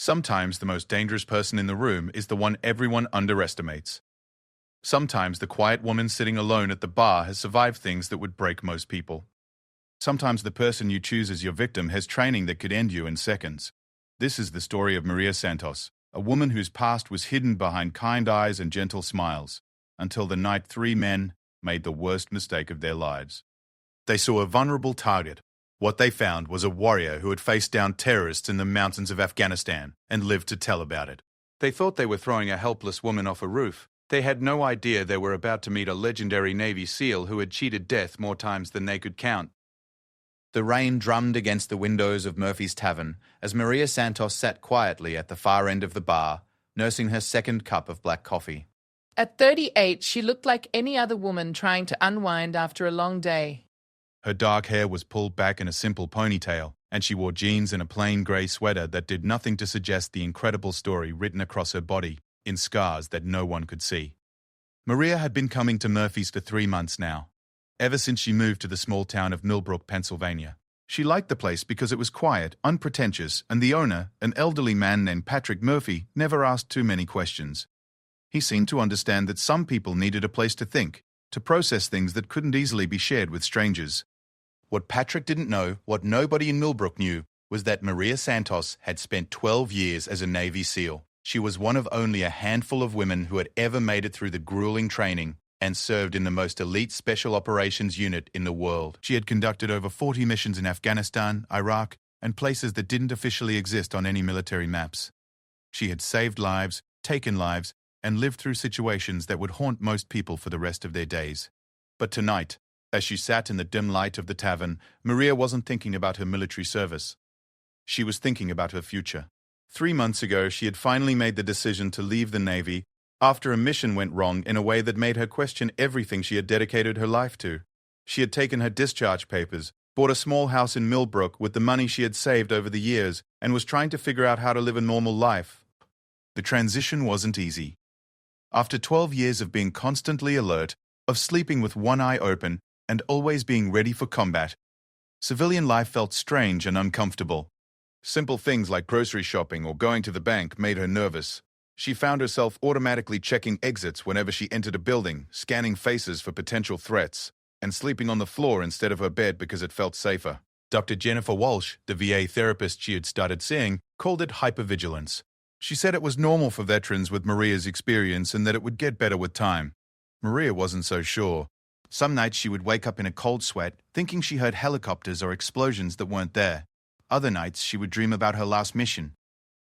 Sometimes the most dangerous person in the room is the one everyone underestimates. Sometimes the quiet woman sitting alone at the bar has survived things that would break most people. Sometimes the person you choose as your victim has training that could end you in seconds. This is the story of Maria Santos, a woman whose past was hidden behind kind eyes and gentle smiles, until the night three men made the worst mistake of their lives. They saw a vulnerable target. What they found was a warrior who had faced down terrorists in the mountains of Afghanistan and lived to tell about it. They thought they were throwing a helpless woman off a roof. They had no idea they were about to meet a legendary Navy SEAL who had cheated death more times than they could count. The rain drummed against the windows of Murphy's Tavern as Maria Santos sat quietly at the far end of the bar, nursing her second cup of black coffee. At 38, she looked like any other woman trying to unwind after a long day. Her dark hair was pulled back in a simple ponytail, and she wore jeans and a plain grey sweater that did nothing to suggest the incredible story written across her body, in scars that no one could see. Maria had been coming to Murphy's for 3 months now, ever since she moved to the small town of Millbrook, Pennsylvania. She liked the place because it was quiet, unpretentious, and the owner, an elderly man named Patrick Murphy, never asked too many questions. He seemed to understand that some people needed a place to think, to process things that couldn't easily be shared with strangers. What Patrick didn't know, what nobody in Millbrook knew, was that Maria Santos had spent 12 years as a Navy SEAL. She was one of only a handful of women who had ever made it through the grueling training and served in the most elite special operations unit in the world. She had conducted over 40 missions in Afghanistan, Iraq, and places that didn't officially exist on any military maps. She had saved lives, taken lives, and lived through situations that would haunt most people for the rest of their days. But tonight, as she sat in the dim light of the tavern, Maria wasn't thinking about her military service. She was thinking about her future. 3 months ago, she had finally made the decision to leave the Navy after a mission went wrong in a way that made her question everything she had dedicated her life to. She had taken her discharge papers, bought a small house in Millbrook with the money she had saved over the years, and was trying to figure out how to live a normal life. The transition wasn't easy. After 12 years of being constantly alert, of sleeping with one eye open, and always being ready for combat, civilian life felt strange and uncomfortable. Simple things like grocery shopping or going to the bank made her nervous. She found herself automatically checking exits whenever she entered a building, scanning faces for potential threats, and sleeping on the floor instead of her bed because it felt safer. Dr. Jennifer Walsh, the VA therapist she had started seeing, called it hypervigilance. She said it was normal for veterans with Maria's experience and that it would get better with time. Maria wasn't so sure. Some nights she would wake up in a cold sweat, thinking she heard helicopters or explosions that weren't there. Other nights she would dream about her last mission,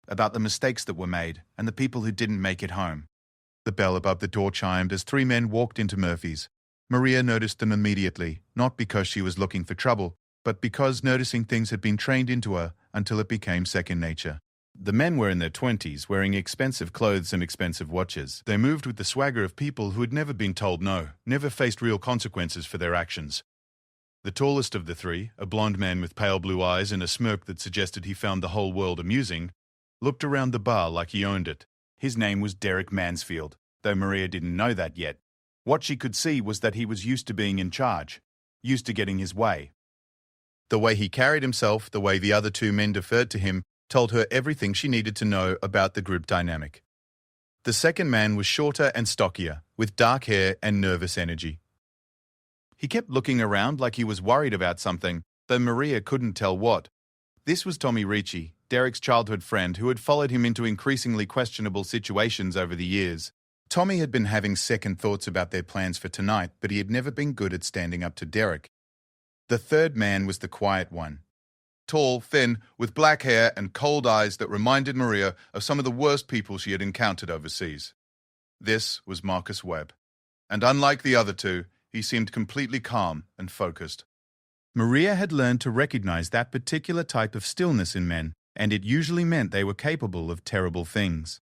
about the mistakes that were made and the people who didn't make it home. The bell above the door chimed as 3 men walked into Murphy's. Maria noticed them immediately, not because she was looking for trouble, but because noticing things had been trained into her until it became second nature. The men were in their 20s, wearing expensive clothes and expensive watches. They moved with the swagger of people who had never been told no, never faced real consequences for their actions. The tallest of the 3, a blond man with pale blue eyes and a smirk that suggested he found the whole world amusing, looked around the bar like he owned it. His name was Derek Mansfield, though Maria didn't know that yet. What she could see was that he was used to being in charge, used to getting his way. The way he carried himself, the way the other 2 men deferred to him, told her everything she needed to know about the group dynamic. The second man was shorter and stockier, with dark hair and nervous energy. He kept looking around like he was worried about something, though Maria couldn't tell what. This was Tommy Ricci, Derek's childhood friend who had followed him into increasingly questionable situations over the years. Tommy had been having second thoughts about their plans for tonight, but he had never been good at standing up to Derek. The third man was the quiet one. Tall, thin, with black hair and cold eyes that reminded Maria of some of the worst people she had encountered overseas. This was Marcus Webb. And unlike the other 2, he seemed completely calm and focused. Maria had learned to recognize that particular type of stillness in men, and it usually meant they were capable of terrible things.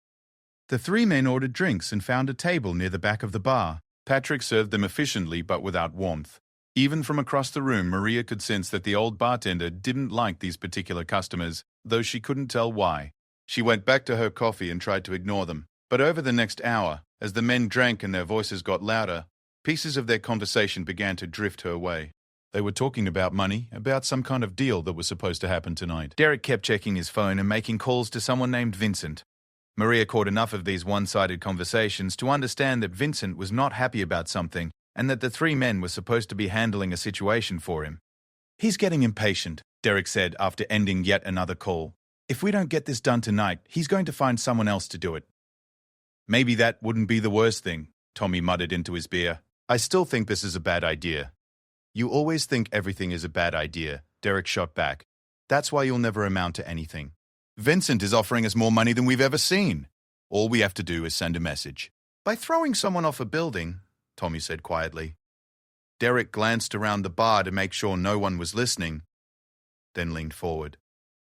The 3 men ordered drinks and found a table near the back of the bar. Patrick served them efficiently but without warmth. Even from across the room, Maria could sense that the old bartender didn't like these particular customers, though she couldn't tell why. She went back to her coffee and tried to ignore them. But over the next hour, as the men drank and their voices got louder, pieces of their conversation began to drift her way. They were talking about money, about some kind of deal that was supposed to happen tonight. Derek kept checking his phone and making calls to someone named Vincent. Maria caught enough of these one-sided conversations to understand that Vincent was not happy about something and that the three men were supposed to be handling a situation for him. "He's getting impatient," Derek said after ending yet another call. "If we don't get this done tonight, he's going to find someone else to do it." "Maybe that wouldn't be the worst thing," Tommy muttered into his beer. "I still think this is a bad idea." "You always think everything is a bad idea," Derek shot back. "That's why you'll never amount to anything. Vincent is offering us more money than we've ever seen. All we have to do is send a message." "By throwing someone off a building," Tommy said quietly. Derek glanced around the bar to make sure no one was listening, then leaned forward.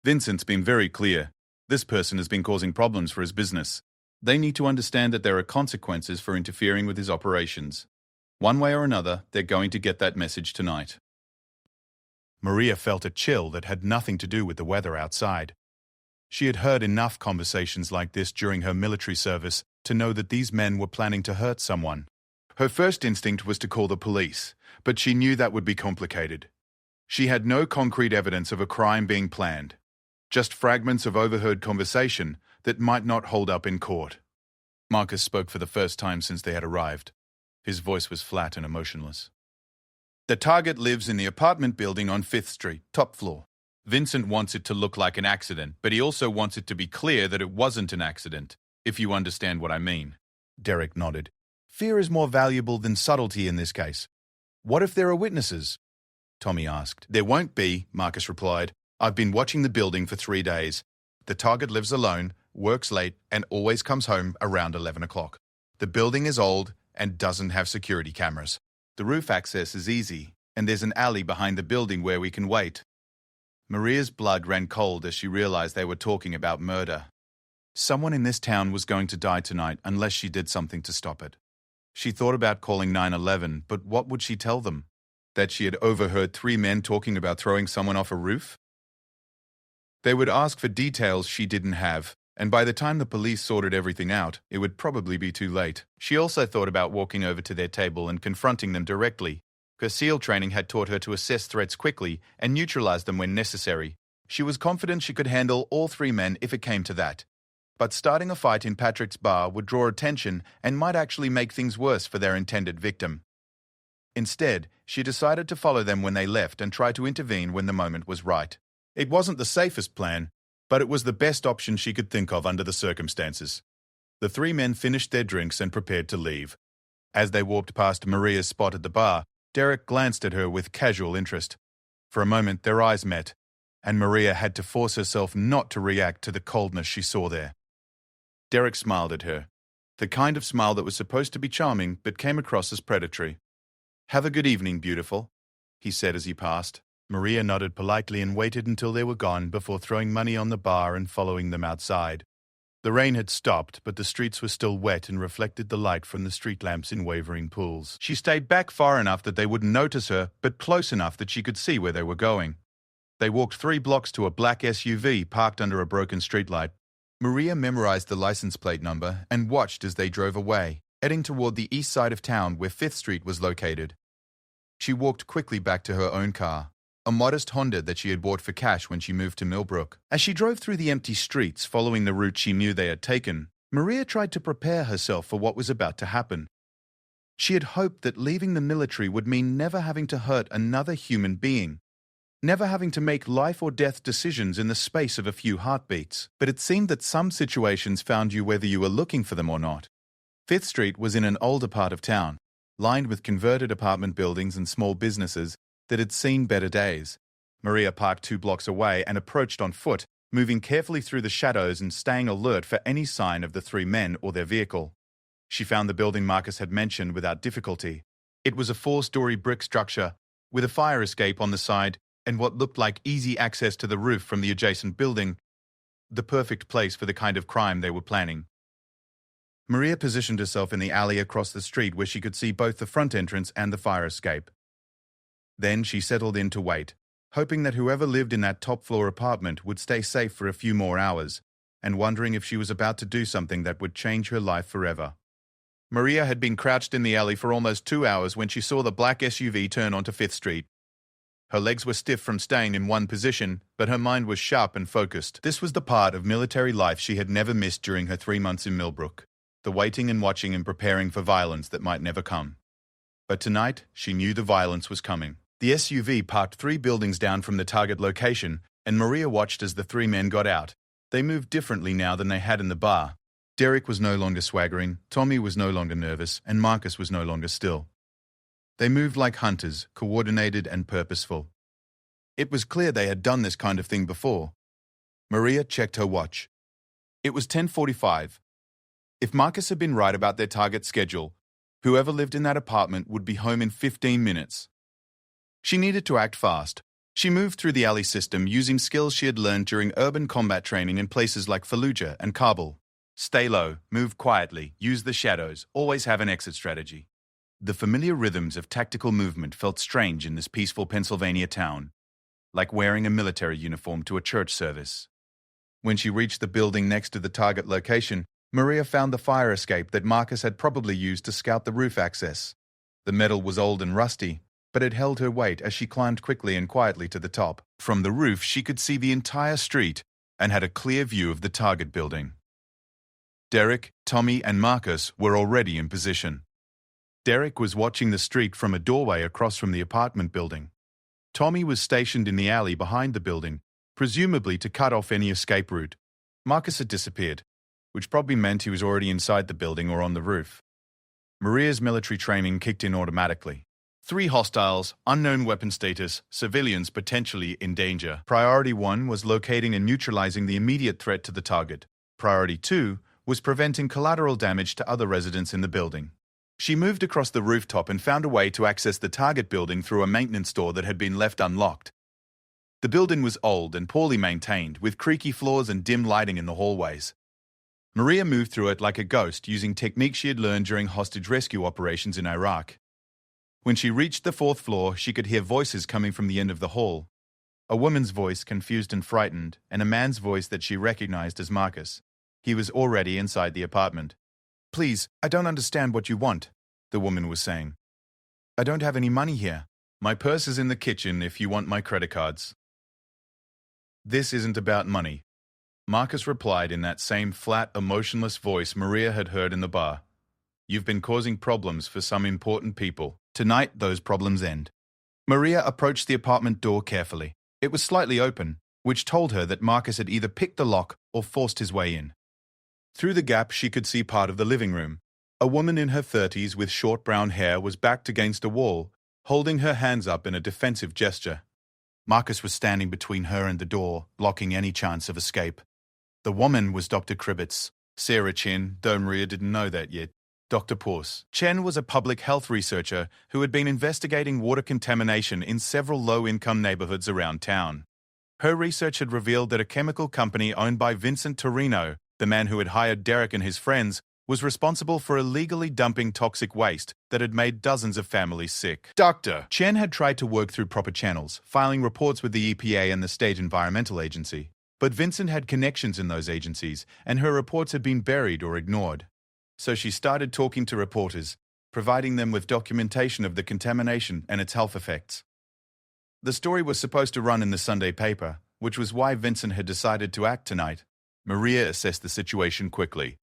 "Vincent's been very clear. This person has been causing problems for his business. They need to understand that there are consequences for interfering with his operations. One way or another, they're going to get that message tonight." Maria felt a chill that had nothing to do with the weather outside. She had heard enough conversations like this during her military service to know that these men were planning to hurt someone. Her first instinct was to call the police, but she knew that would be complicated. She had no concrete evidence of a crime being planned, just fragments of overheard conversation that might not hold up in court. Marcus spoke for the first time since they had arrived. His voice was flat and emotionless. "The target lives in the apartment building on 5th Street, top floor. Vincent wants it to look like an accident, but he also wants it to be clear that it wasn't an accident, if you understand what I mean." Derek nodded. "Fear is more valuable than subtlety in this case. What if there are witnesses?" Tommy asked. "There won't be," Marcus replied. "I've been watching the building for 3 days. The target lives alone, works late, and always comes home around 11 o'clock. The building is old and doesn't have security cameras. The roof access is easy, and there's an alley behind the building where we can wait." Maria's blood ran cold as she realized they were talking about murder. Someone in this town was going to die tonight unless she did something to stop it. She thought about calling 911, but what would she tell them? That she had overheard 3 men talking about throwing someone off a roof? They would ask for details she didn't have, and by the time the police sorted everything out, it would probably be too late. She also thought about walking over to their table and confronting them directly. Her SEAL training had taught her to assess threats quickly and neutralize them when necessary. She was confident she could handle all 3 men if it came to that. But starting a fight in Patrick's bar would draw attention and might actually make things worse for their intended victim. Instead, she decided to follow them when they left and try to intervene when the moment was right. It wasn't the safest plan, but it was the best option she could think of under the circumstances. The 3 men finished their drinks and prepared to leave. As they walked past Maria's spot at the bar, Derek glanced at her with casual interest. For a moment, their eyes met, and Maria had to force herself not to react to the coldness she saw there. Derek smiled at her, the kind of smile that was supposed to be charming but came across as predatory. "Have a good evening, beautiful," he said as he passed. Maria nodded politely and waited until they were gone before throwing money on the bar and following them outside. The rain had stopped, but the streets were still wet and reflected the light from the street lamps in wavering pools. She stayed back far enough that they wouldn't notice her, but close enough that she could see where they were going. They walked 3 blocks to a black SUV parked under a broken streetlight. Maria memorized the license plate number and watched as they drove away, heading toward the east side of town where 5th Street was located. She walked quickly back to her own car, a modest Honda that she had bought for cash when she moved to Millbrook. As she drove through the empty streets following the route she knew they had taken, Maria tried to prepare herself for what was about to happen. She had hoped that leaving the military would mean never having to hurt another human being, never having to make life or death decisions in the space of a few heartbeats. But it seemed that some situations found you whether you were looking for them or not. 5th Street was in an older part of town, lined with converted apartment buildings and small businesses that had seen better days. Maria parked 2 blocks away and approached on foot, moving carefully through the shadows and staying alert for any sign of the 3 men or their vehicle. She found the building Marcus had mentioned without difficulty. It was a 4-story brick structure with a fire escape on the side and what looked like easy access to the roof from the adjacent building, the perfect place for the kind of crime they were planning. Maria positioned herself in the alley across the street where she could see both the front entrance and the fire escape. Then she settled in to wait, hoping that whoever lived in that top-floor apartment would stay safe for a few more hours, and wondering if she was about to do something that would change her life forever. Maria had been crouched in the alley for almost 2 hours when she saw the black SUV turn onto 5th Street. Her legs were stiff from staying in one position, but her mind was sharp and focused. This was the part of military life she had never missed during her 3 months in Millbrook. The waiting and watching and preparing for violence that might never come. But tonight, she knew the violence was coming. The SUV parked 3 buildings down from the target location, and Maria watched as the 3 men got out. They moved differently now than they had in the bar. Derek was no longer swaggering, Tommy was no longer nervous, and Marcus was no longer still. They moved like hunters, coordinated and purposeful. It was clear they had done this kind of thing before. Maria checked her watch. It was 10:45. If Marcus had been right about their target schedule, whoever lived in that apartment would be home in 15 minutes. She needed to act fast. She moved through the alley system using skills she had learned during urban combat training in places like Fallujah and Kabul. Stay low, move quietly, use the shadows, always have an exit strategy. The familiar rhythms of tactical movement felt strange in this peaceful Pennsylvania town, like wearing a military uniform to a church service. When she reached the building next to the target location, Maria found the fire escape that Marcus had probably used to scout the roof access. The metal was old and rusty, but it held her weight as she climbed quickly and quietly to the top. From the roof, she could see the entire street and had a clear view of the target building. Derek, Tommy, and Marcus were already in position. Derek was watching the street from a doorway across from the apartment building. Tommy was stationed in the alley behind the building, presumably to cut off any escape route. Marcus had disappeared, which probably meant he was already inside the building or on the roof. Maria's military training kicked in automatically. 3 hostiles, unknown weapon status, civilians potentially in danger. Priority 1 was locating and neutralizing the immediate threat to the target. Priority 2 was preventing collateral damage to other residents in the building. She moved across the rooftop and found a way to access the target building through a maintenance door that had been left unlocked. The building was old and poorly maintained, with creaky floors and dim lighting in the hallways. Maria moved through it like a ghost, using techniques she had learned during hostage rescue operations in Iraq. When she reached the 4th floor, she could hear voices coming from the end of the hall. A woman's voice, confused and frightened, and a man's voice that she recognized as Marcus. He was already inside the apartment. "Please, I don't understand what you want," the woman was saying. "I don't have any money here. My purse is in the kitchen if you want my credit cards." "This isn't about money," Marcus replied in that same flat, emotionless voice Maria had heard in the bar. "You've been causing problems for some important people. Tonight, those problems end." Maria approached the apartment door carefully. It was slightly open, which told her that Marcus had either picked the lock or forced his way in. Through the gap, she could see part of the living room. A woman in her 30s with short brown hair was backed against a wall, holding her hands up in a defensive gesture. Marcus was standing between her and the door, blocking any chance of escape. The woman was Dr. Kribitz. Sarah Chen, though Maria didn't know that yet. Dr. Pors. Chen was a public health researcher who had been investigating water contamination in several low-income neighborhoods around town. Her research had revealed that a chemical company owned by Vincent Torino, the man who had hired Derek and his friends, was responsible for illegally dumping toxic waste that had made dozens of families sick. Dr. Chen had tried to work through proper channels, filing reports with the EPA and the State Environmental Agency. But Vincent had connections in those agencies, and her reports had been buried or ignored. So she started talking to reporters, providing them with documentation of the contamination and its health effects. The story was supposed to run in the Sunday paper, which was why Vincent had decided to act tonight. Maria assessed the situation quickly.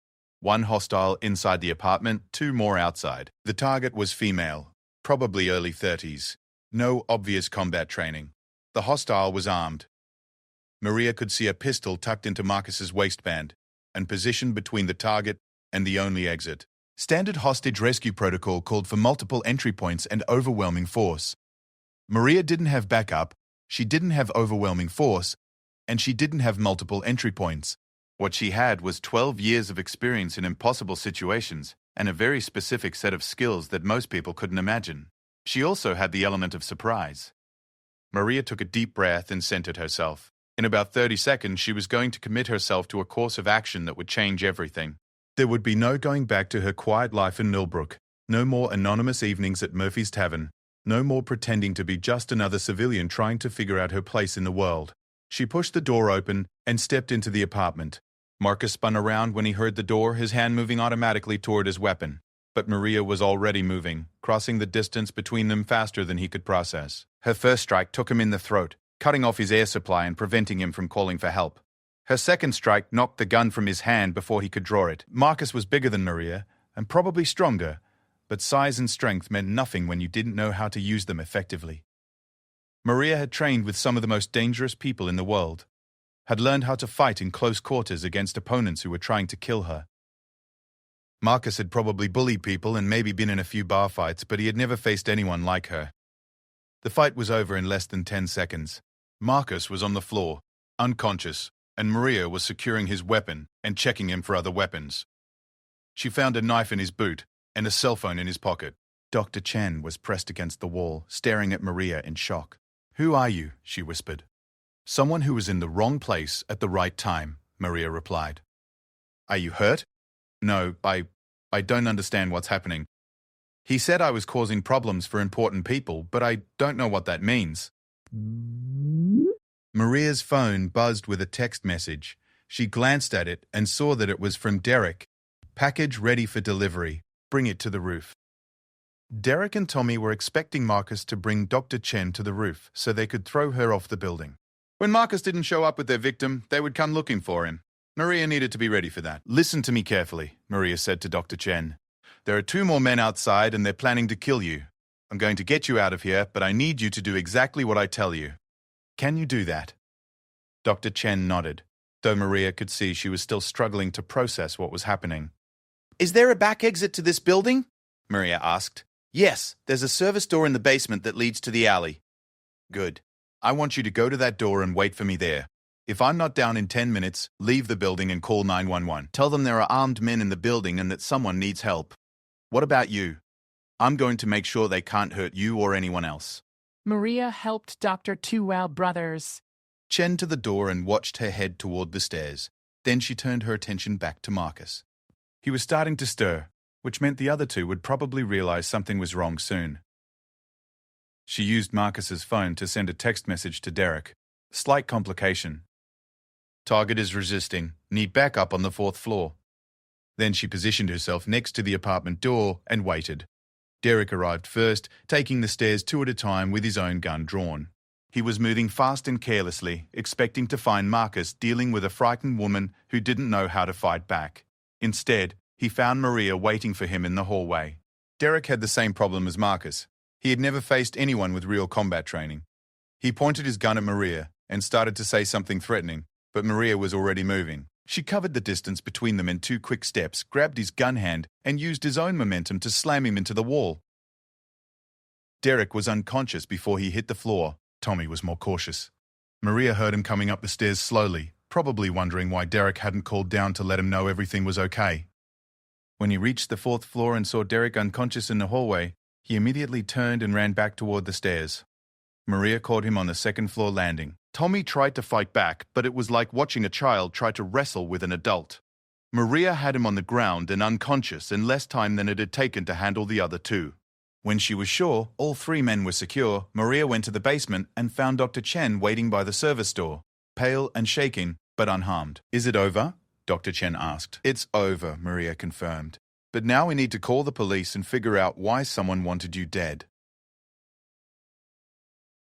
1 hostile inside the apartment, 2 more outside. The target was female, probably early 30s. No obvious combat training. The hostile was armed. Maria could see a pistol tucked into Marcus's waistband and positioned between the target and the only exit. Standard hostage rescue protocol called for multiple entry points and overwhelming force. Maria didn't have backup, she didn't have overwhelming force, and she didn't have multiple entry points. What she had was 12 years of experience in impossible situations and a very specific set of skills that most people couldn't imagine. She also had the element of surprise. Maria took a deep breath and centered herself. In about 30 seconds, she was going to commit herself to a course of action that would change everything. There would be no going back to her quiet life in Millbrook, no more anonymous evenings at Murphy's Tavern, no more pretending to be just another civilian trying to figure out her place in the world. She pushed the door open and stepped into the apartment. Marcus spun around when he heard the door, his hand moving automatically toward his weapon. But Maria was already moving, crossing the distance between them faster than he could process. Her first strike took him in the throat, cutting off his air supply and preventing him from calling for help. Her second strike knocked the gun from his hand before he could draw it. Marcus was bigger than Maria, and probably stronger, but size and strength meant nothing when you didn't know how to use them effectively. Maria had trained with some of the most dangerous people in the world, had learned how to fight in close quarters against opponents who were trying to kill her. Marcus had probably bullied people and maybe been in a few bar fights, but he had never faced anyone like her. The fight was over in less than 10 seconds. Marcus was on the floor, unconscious, and Maria was securing his weapon and checking him for other weapons. She found a knife in his boot and a cell phone in his pocket. Dr. Chen was pressed against the wall, staring at Maria in shock. "Who are you?" she whispered. "Someone who was in the wrong place at the right time," Maria replied. "Are you hurt?" "No, I don't understand what's happening. He said I was causing problems for important people, but I don't know what that means." Maria's phone buzzed with a text message. She glanced at it and saw that it was from Derek. "Package ready for delivery. Bring it to the roof." Derek and Tommy were expecting Marcus to bring Dr. Chen to the roof so they could throw her off the building. When Marcus didn't show up with their victim, they would come looking for him. Maria needed to be ready for that. "Listen to me carefully," Maria said to Dr. Chen. "There are 2 more men outside and they're planning to kill you. I'm going to get you out of here, but I need you to do exactly what I tell you. Can you do that?" Dr. Chen nodded, though Maria could see she was still struggling to process what was happening. "Is there a back exit to this building?" Maria asked. "Yes, there's a service door in the basement that leads to the alley." "Good. I want you to go to that door and wait for me there. If I'm not down in 10 minutes, leave the building and call 911. Tell them there are armed men in the building and that someone needs help. What about you? I'm going to make sure they can't hurt you or anyone else." Maria helped Dr. Two brothers. Chen to the door and watched her head toward the stairs. Then she turned her attention back to Marcus. He was starting to stir, which meant the other 2 would probably realize something was wrong soon. She used Marcus's phone to send a text message to Derek. "Slight complication. Target is resisting. Need backup on the 4th floor." Then she positioned herself next to the apartment door and waited. Derek arrived first, taking the stairs 2 at a time with his own gun drawn. He was moving fast and carelessly, expecting to find Marcus dealing with a frightened woman who didn't know how to fight back. Instead, he found Maria waiting for him in the hallway. Derek had the same problem as Marcus. He had never faced anyone with real combat training. He pointed his gun at Maria and started to say something threatening, but Maria was already moving. She covered the distance between them in 2 quick steps, grabbed his gun hand, and used his own momentum to slam him into the wall. Derek was unconscious before he hit the floor. Tommy was more cautious. Maria heard him coming up the stairs slowly, probably wondering why Derek hadn't called down to let him know everything was okay. When he reached the 4th floor and saw Derek unconscious in the hallway, he immediately turned and ran back toward the stairs. Maria caught him on the 2nd floor landing. Tommy tried to fight back, but it was like watching a child try to wrestle with an adult. Maria had him on the ground and unconscious in less time than it had taken to handle the other 2. When she was sure all 3 men were secure, Maria went to the basement and found Dr. Chen waiting by the service door, pale and shaking, but unharmed. "Is it over?" Dr. Chen asked. "It's over," Maria confirmed. "But now we need to call the police and figure out why someone wanted you dead."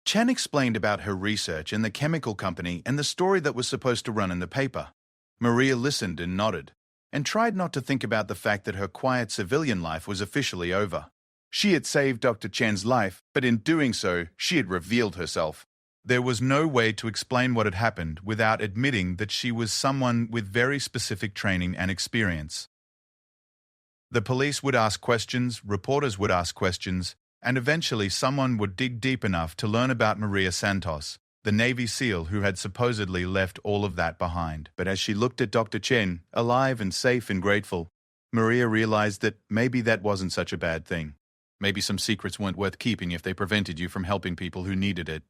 Chen explained about her research and the chemical company and the story that was supposed to run in the paper. Maria listened and nodded, and tried not to think about the fact that her quiet civilian life was officially over. She had saved Dr. Chen's life, but in doing so, she had revealed herself. There was no way to explain what had happened without admitting that she was someone with very specific training and experience. The police would ask questions, reporters would ask questions, and eventually someone would dig deep enough to learn about Maria Santos, the Navy SEAL who had supposedly left all of that behind. But as she looked at Dr. Chen, alive and safe and grateful, Maria realized that maybe that wasn't such a bad thing. Maybe some secrets weren't worth keeping if they prevented you from helping people who needed it.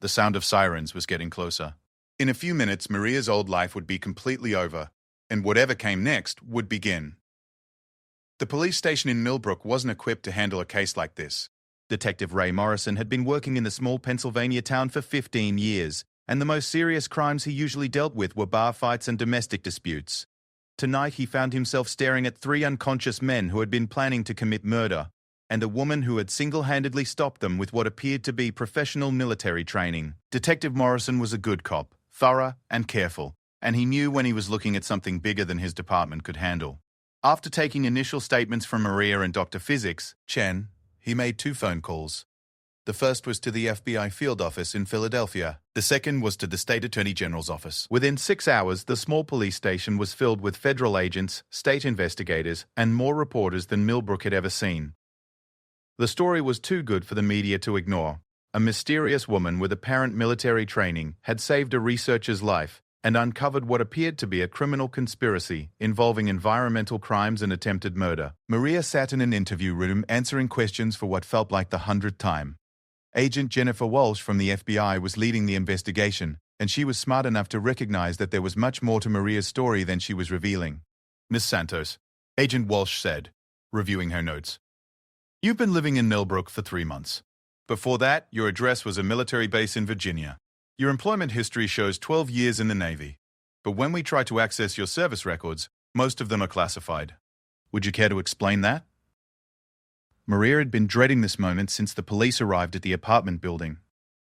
The sound of sirens was getting closer. In a few minutes, Maria's old life would be completely over, and whatever came next would begin. The police station in Millbrook wasn't equipped to handle a case like this. Detective Ray Morrison had been working in the small Pennsylvania town for 15 years, and the most serious crimes he usually dealt with were bar fights and domestic disputes. Tonight he found himself staring at 3 unconscious men who had been planning to commit murder, and a woman who had single-handedly stopped them with what appeared to be professional military training. Detective Morrison was a good cop, thorough and careful, and he knew when he was looking at something bigger than his department could handle. After taking initial statements from Maria and Dr. Physics, Chen, he made 2 phone calls. The first was to the FBI field office in Philadelphia. The second was to the State Attorney General's office. Within 6 hours, the small police station was filled with federal agents, state investigators, and more reporters than Millbrook had ever seen. The story was too good for the media to ignore. A mysterious woman with apparent military training had saved a researcher's life and uncovered what appeared to be a criminal conspiracy involving environmental crimes and attempted murder. Maria sat in an interview room answering questions for what felt like the 100th time. Agent Jennifer Walsh from the FBI was leading the investigation, and she was smart enough to recognize that there was much more to Maria's story than she was revealing. "Miss Santos," Agent Walsh said, reviewing her notes. "You've been living in Millbrook for 3 months. Before that, your address was a military base in Virginia. Your employment history shows 12 years in the Navy. But when we try to access your service records, most of them are classified. Would you care to explain that?" Maria had been dreading this moment since the police arrived at the apartment building.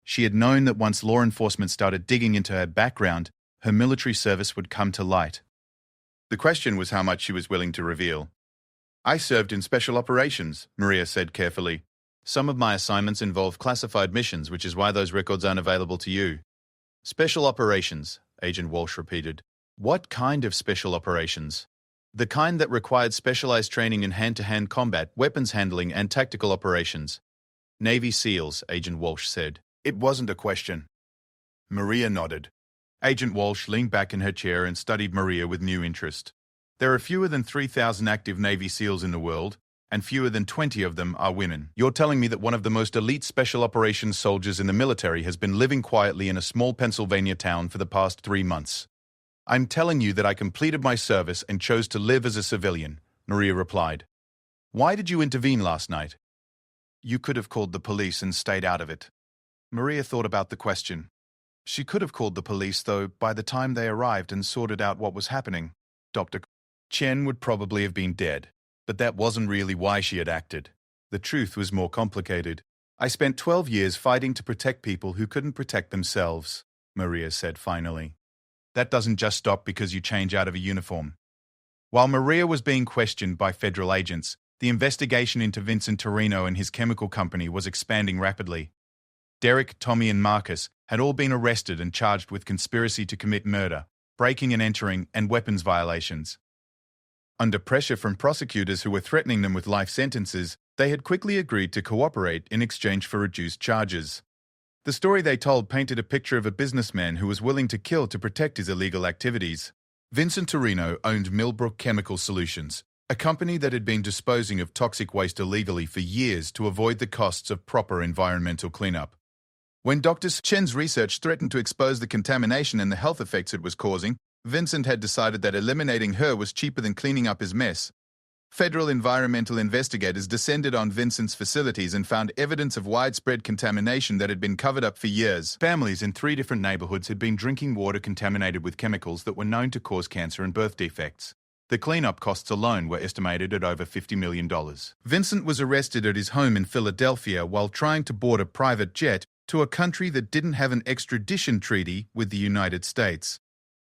She had known that once law enforcement started digging into her background, her military service would come to light. The question was how much she was willing to reveal. "I served in special operations," Maria said carefully. "Some of my assignments involve classified missions, which is why those records aren't available to you." "Special operations," Agent Walsh repeated. "What kind of special operations?" "The kind that required specialized training in hand-to-hand combat, weapons handling, and tactical operations." "Navy SEALs," Agent Walsh said. It wasn't a question. Maria nodded. Agent Walsh leaned back in her chair and studied Maria with new interest. "There are fewer than 3,000 active Navy SEALs in the world, and fewer than 20 of them are women. You're telling me that one of the most elite special operations soldiers in the military has been living quietly in a small Pennsylvania town for the past 3 months. "I'm telling you that I completed my service and chose to live as a civilian," Maria replied. "Why did you intervene last night?" "You could have called the police and stayed out of it." Maria thought about the question. She could have called the police, though by the time they arrived and sorted out what was happening, Dr. Chen would probably have been dead. But that wasn't really why she had acted. The truth was more complicated. "I spent 12 years fighting to protect people who couldn't protect themselves," Maria said finally. "That doesn't just stop because you change out of a uniform." While Maria was being questioned by federal agents, the investigation into Vincent Torino and his chemical company was expanding rapidly. Derek, Tommy, and Marcus had all been arrested and charged with conspiracy to commit murder, breaking and entering, and weapons violations. Under pressure from prosecutors who were threatening them with life sentences, they had quickly agreed to cooperate in exchange for reduced charges. The story they told painted a picture of a businessman who was willing to kill to protect his illegal activities. Vincent Torino owned Millbrook Chemical Solutions, a company that had been disposing of toxic waste illegally for years to avoid the costs of proper environmental cleanup. When Dr. Chen's research threatened to expose the contamination and the health effects it was causing, Vincent had decided that eliminating her was cheaper than cleaning up his mess. Federal environmental investigators descended on Vincent's facilities and found evidence of widespread contamination that had been covered up for years. Families in 3 different neighborhoods had been drinking water contaminated with chemicals that were known to cause cancer and birth defects. The cleanup costs alone were estimated at over $50 million. Vincent was arrested at his home in Philadelphia while trying to board a private jet to a country that didn't have an extradition treaty with the United States.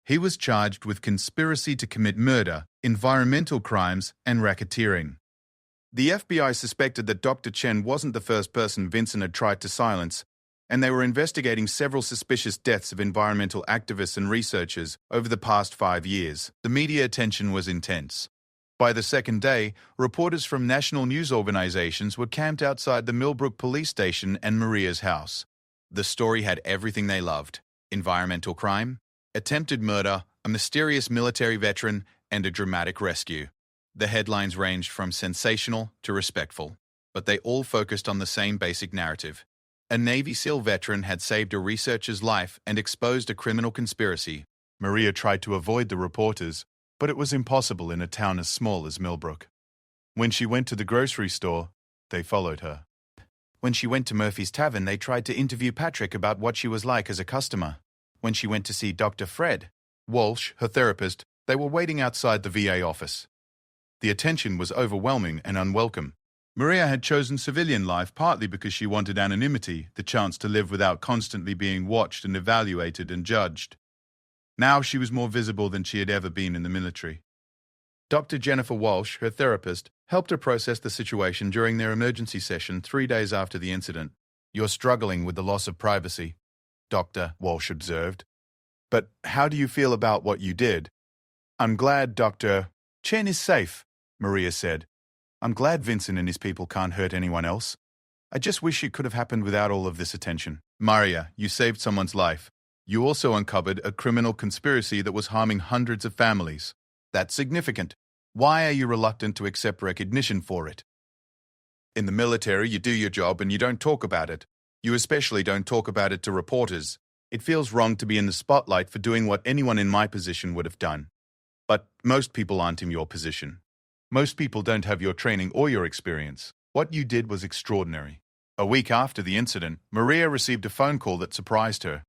He was charged with conspiracy to commit murder, environmental crimes, and racketeering. The FBI suspected that Dr. Chen wasn't the first person Vincent had tried to silence, and they were investigating several suspicious deaths of environmental activists and researchers over the past 5 years. The media attention was intense. By the second day, reporters from national news organizations were camped outside the Millbrook police station and Maria's house. The story had everything they loved: environmental crime, attempted murder, a mysterious military veteran, and a dramatic rescue. The headlines ranged from sensational to respectful, but they all focused on the same basic narrative. A Navy SEAL veteran had saved a researcher's life and exposed a criminal conspiracy. Maria tried to avoid the reporters, but it was impossible in a town as small as Millbrook. When she went to the grocery store, they followed her. When she went to Murphy's Tavern, they tried to interview Patrick about what she was like as a customer. When she went to see Dr. Fred Walsh, her therapist, they were waiting outside the VA office. The attention was overwhelming and unwelcome. Maria had chosen civilian life partly because she wanted anonymity, the chance to live without constantly being watched and evaluated and judged. Now she was more visible than she had ever been in the military. Dr. Jennifer Walsh, her therapist, helped her process the situation during their emergency session 3 days after the incident. "You're struggling with the loss of privacy," Dr. Walsh observed. "But how do you feel about what you did?" "I'm glad Dr. Chen is safe," Maria said. "I'm glad Vincent and his people can't hurt anyone else. I just wish it could have happened without all of this attention." "Maria, you saved someone's life. You also uncovered a criminal conspiracy that was harming hundreds of families. That's significant. Why are you reluctant to accept recognition for it?" "In the military, you do your job and you don't talk about it. You especially don't talk about it to reporters. It feels wrong to be in the spotlight for doing what anyone in my position would have done. But most people aren't in your position. Most people don't have your training or your experience. What you did was extraordinary." A week after the incident, Maria received a phone call that surprised her.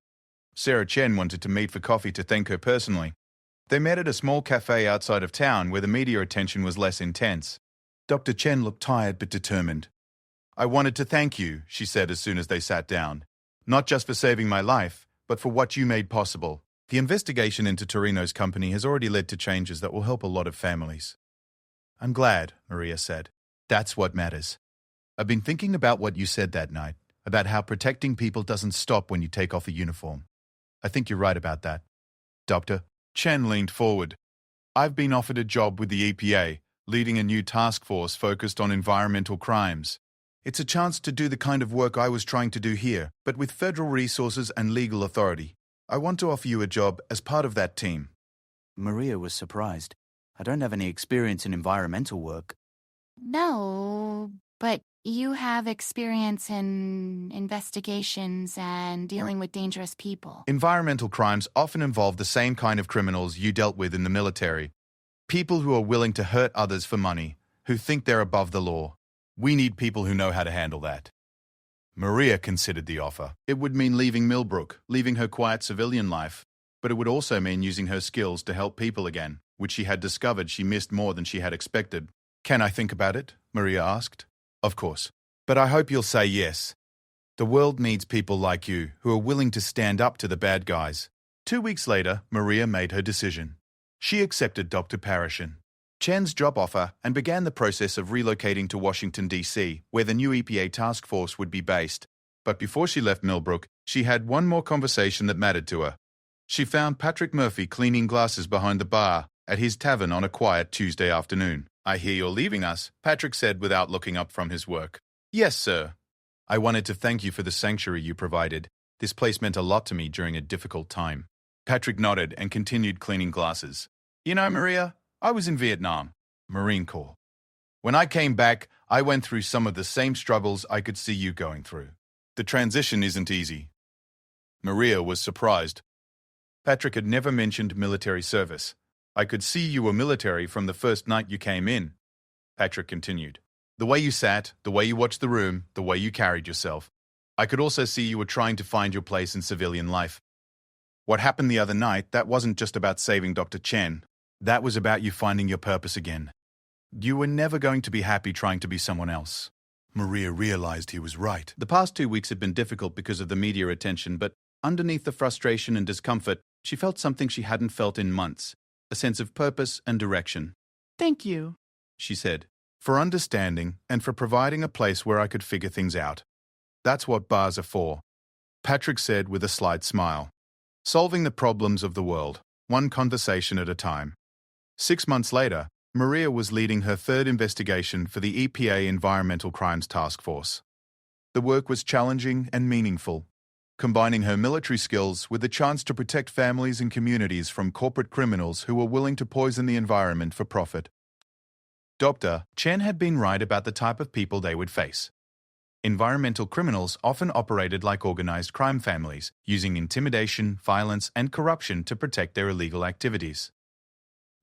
Sarah Chen wanted to meet for coffee to thank her personally. They met at a small cafe outside of town where the media attention was less intense. Dr. Chen looked tired but determined. "I wanted to thank you," she said as soon as they sat down. "Not just for saving my life, but for what you made possible. The investigation into Torino's company has already led to changes that will help a lot of families." "I'm glad," Maria said. "That's what matters. I've been thinking about what you said that night, about how protecting people doesn't stop when you take off a uniform. I think you're right about that." Dr. Chen leaned forward. "I've been offered a job with the EPA, leading a new task force focused on environmental crimes. It's a chance to do the kind of work I was trying to do here, but with federal resources and legal authority. I want to offer you a job as part of that team." Maria was surprised. "I don't have any experience in environmental work." No, but you have experience in investigations and dealing with dangerous people. "Environmental crimes often involve the same kind of criminals you dealt with in the military. People who are willing to hurt others for money, who think they're above the law. We need people who know how to handle that." Maria considered the offer. It would mean leaving Millbrook, leaving her quiet civilian life, but it would also mean using her skills to help people again, which she had discovered she missed more than she had expected. "Can I think about it?" Maria asked. "Of course. But I hope you'll say yes. The world needs people like you who are willing to stand up to the bad guys." 2 weeks later, Maria made her decision. She accepted Dr. Parashin Chen's job offer and began the process of relocating to Washington, D.C., where the new EPA task force would be based. But before she left Millbrook, she had one more conversation that mattered to her. She found Patrick Murphy cleaning glasses behind the bar at his tavern on a quiet Tuesday afternoon. "I hear you're leaving us," Patrick said without looking up from his work. "Yes, sir. I wanted to thank you for the sanctuary you provided. This place meant a lot to me during a difficult time." Patrick nodded and continued cleaning glasses. "You know, Maria, I was in Vietnam, Marine Corps. When I came back, I went through some of the same struggles I could see you going through. The transition isn't easy." Maria was surprised. Patrick had never mentioned military service. "I could see you were military from the first night you came in," Patrick continued. "The way you sat, the way you watched the room, the way you carried yourself. I could also see you were trying to find your place in civilian life. What happened the other night, that wasn't just about saving Dr. Chen. That was about you finding your purpose again. You were never going to be happy trying to be someone else." Maria realized he was right. The past 2 weeks had been difficult because of the media attention, but underneath the frustration and discomfort, she felt something she hadn't felt in months, a sense of purpose and direction. Thank you, she said, "for understanding and for providing a place where I could figure things out. That's what bars are for," Patrick said with a slight smile. "Solving the problems of the world, one conversation at a time." 6 months later, Maria was leading her third investigation for the EPA Environmental Crimes Task Force. The work was challenging and meaningful, combining her military skills with the chance to protect families and communities from corporate criminals who were willing to poison the environment for profit. Dr. Chen had been right about the type of people they would face. Environmental criminals often operated like organized crime families, using intimidation, violence, and corruption to protect their illegal activities.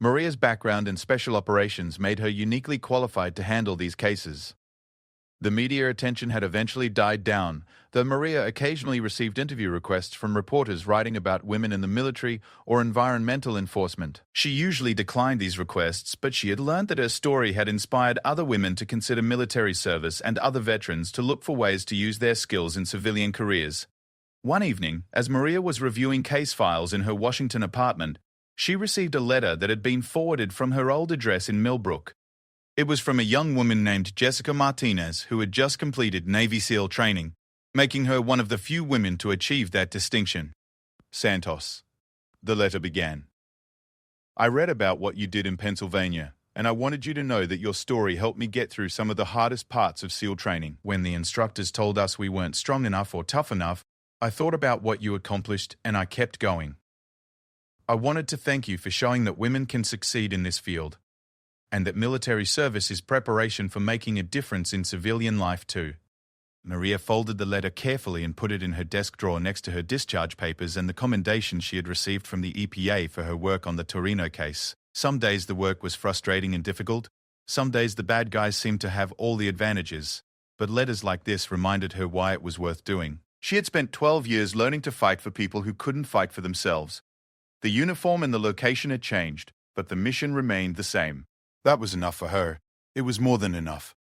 Maria's background in special operations made her uniquely qualified to handle these cases. The media attention had eventually died down, though Maria occasionally received interview requests from reporters writing about women in the military or environmental enforcement. She usually declined these requests, but she had learned that her story had inspired other women to consider military service and other veterans to look for ways to use their skills in civilian careers. One evening, as Maria was reviewing case files in her Washington apartment, she received a letter that had been forwarded from her old address in Millbrook. It was from a young woman named Jessica Martinez who had just completed Navy SEAL training, making her one of the few women to achieve that distinction. Santos. The letter began. I read about what you did in Pennsylvania, and I wanted you to know that your story helped me get through some of the hardest parts of SEAL training. When the instructors told us we weren't strong enough or tough enough, I thought about what you accomplished and I kept going. I wanted to thank you for showing that women can succeed in this field, and that military service is preparation for making a difference in civilian life too. Maria folded the letter carefully and put it in her desk drawer next to her discharge papers and the commendation she had received from the EPA for her work on the Torino case. Some days the work was frustrating and difficult. Some days the bad guys seemed to have all the advantages. But letters like this reminded her why it was worth doing. She had spent 12 years learning to fight for people who couldn't fight for themselves. The uniform and the location had changed, but the mission remained the same. That was enough for her. It was more than enough.